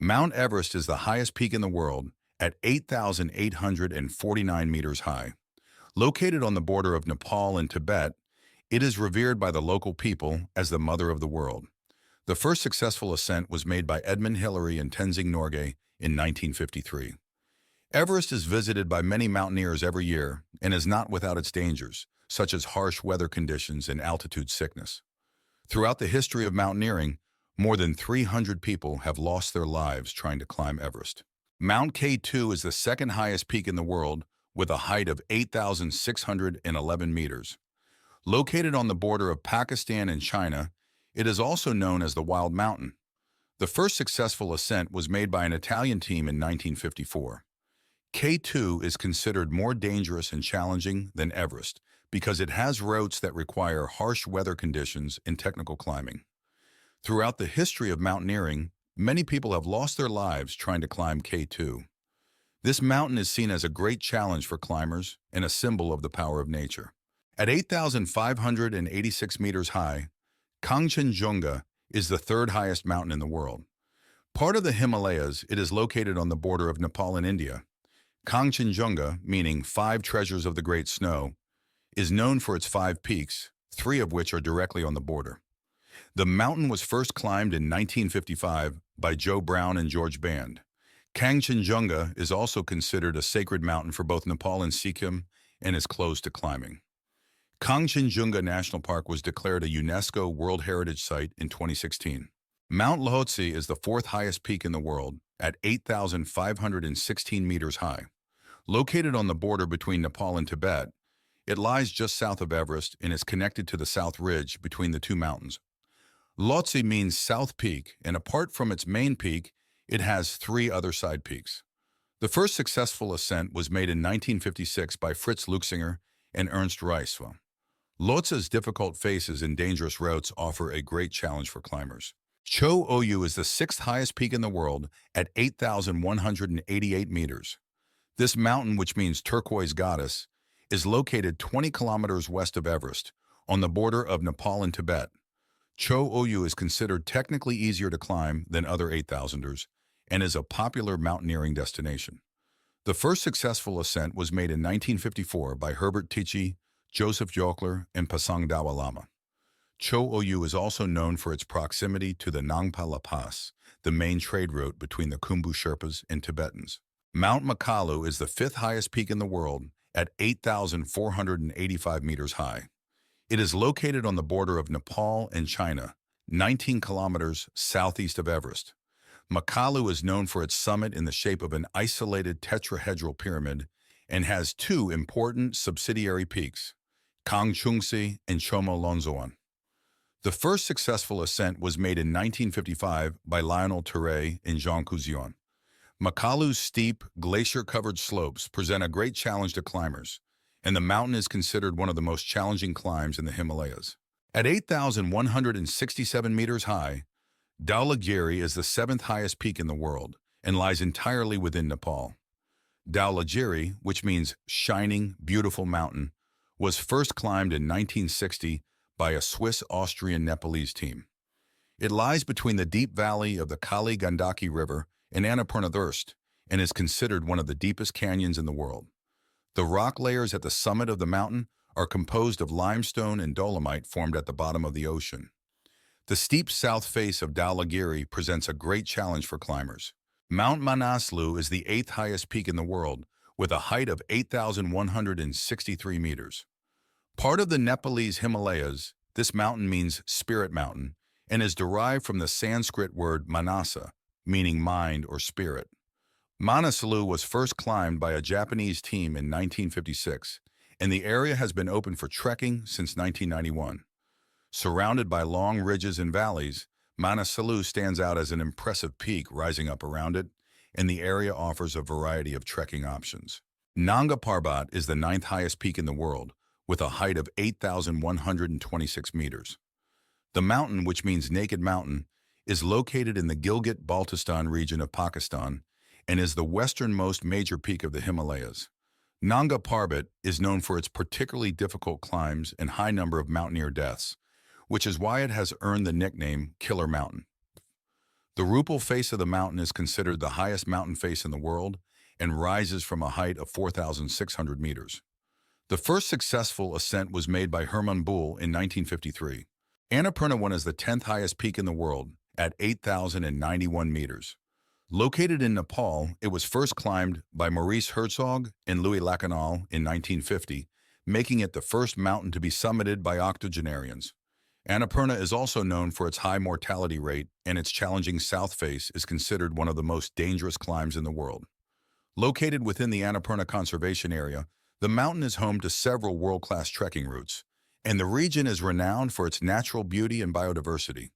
Mount Everest is the highest peak in the world at 8,849 meters high. Located on the border of Nepal and Tibet, it is revered by the local people as the mother of the world. The first successful ascent was made by Edmund Hillary and Tenzing Norgay in 1953. Everest is visited by many mountaineers every year and is not without its dangers, such as harsh weather conditions and altitude sickness. Throughout the history of mountaineering, more than 300 people have lost their lives trying to climb Everest. Mount K2 is the second highest peak in the world with a height of 8,611 meters. Located on the border of Pakistan and China, it is also known as the Wild Mountain. The first successful ascent was made by an Italian team in 1954. K2 is considered more dangerous and challenging than Everest because it has routes that require harsh weather conditions and technical climbing. Throughout the history of mountaineering, many people have lost their lives trying to climb K2. This mountain is seen as a great challenge for climbers and a symbol of the power of nature. At 8,586 meters high, Kangchenjunga is the third highest mountain in the world. Part of the Himalayas, it is located on the border of Nepal and India. Kangchenjunga, meaning five treasures of the Great Snow, is known for its five peaks, three of which are directly on the border. The mountain was first climbed in 1955 by Joe Brown and George Band. Kangchenjunga is also considered a sacred mountain for both Nepal and Sikkim and is closed to climbing. Kangchenjunga National Park was declared a UNESCO World Heritage Site in 2016. Mount Lhotse is the fourth highest peak in the world at 8,516 meters high. Located on the border between Nepal and Tibet, it lies just south of Everest and is connected to the South Ridge between the two mountains. Lhotse means South Peak, and apart from its main peak, it has three other side peaks. The first successful ascent was made in 1956 by Fritz Luxinger and Ernst Reiswa. Lhotse's difficult faces and dangerous routes offer a great challenge for climbers. Cho Oyu is the sixth highest peak in the world at 8,188 meters. This mountain, which means turquoise goddess, is located 20 kilometers west of Everest, on the border of Nepal and Tibet. Cho Oyu is considered technically easier to climb than other 8,000ers and is a popular mountaineering destination. The first successful ascent was made in 1954 by Herbert Tichy, Joseph Jochler, and Pasang Dawa Lama. Cho Oyu is also known for its proximity to the Nanga Parbat, the main trade route between the Khumbu Sherpas and Tibetans. Mount Makalu is the fifth highest peak in the world at 8,485 meters high. It is located on the border of Nepal and China, 19 kilometers southeast of Everest. Makalu is known for its summit in the shape of an isolated tetrahedral pyramid and has two important subsidiary peaks, Kangchenjunga and Chomo Longzhuan. The first successful ascent was made in 1955 by Lionel Terray and Jean Couzion. Makalu's steep, glacier-covered slopes present a great challenge to climbers, and the mountain is considered one of the most challenging climbs in the Himalayas. At 8,167 meters high, Dhaulagiri is the seventh highest peak in the world and lies entirely within Nepal. Dhaulagiri, which means shining, beautiful mountain, was first climbed in 1960 by a Swiss-Austrian-Nepalese team. It lies between the deep valley of the Kali Gandaki River and Annapurna I and is considered one of the deepest canyons in the world. The rock layers at the summit of the mountain are composed of limestone and dolomite formed at the bottom of the ocean. The steep south face of Dhaulagiri presents a great challenge for climbers. Mount Manaslu is the eighth highest peak in the world, with a height of 8,163 meters. Part of the Nepalese Himalayas, this mountain means Spirit Mountain and is derived from the Sanskrit word manasa, meaning mind or spirit. Manaslu was first climbed by a Japanese team in 1956, and the area has been open for trekking since 1991. Surrounded by long ridges and valleys, Manaslu stands out as an impressive peak rising up around it, and the area offers a variety of trekking options. Nanga Parbat is the ninth highest peak in the world, with a height of 8,126 meters. The mountain, which means naked mountain, is located in the Gilgit-Baltistan region of Pakistan and is the westernmost major peak of the Himalayas. Nanga Parbat is known for its particularly difficult climbs and high number of mountaineer deaths, which is why it has earned the nickname Killer Mountain. The Rupal face of the mountain is considered the highest mountain face in the world and rises from a height of 4,600 meters. The first successful ascent was made by Hermann Buhl in 1953. Annapurna I is the 10th highest peak in the world at 8,091 meters. Located in Nepal, it was first climbed by Maurice Herzog and Louis Lacanal in 1950, making it the first mountain to be summited by octogenarians. Annapurna is also known for its high mortality rate, and its challenging south face is considered one of the most dangerous climbs in the world. Located within the Annapurna Conservation Area, the mountain is home to several world-class trekking routes, and the region is renowned for its natural beauty and biodiversity.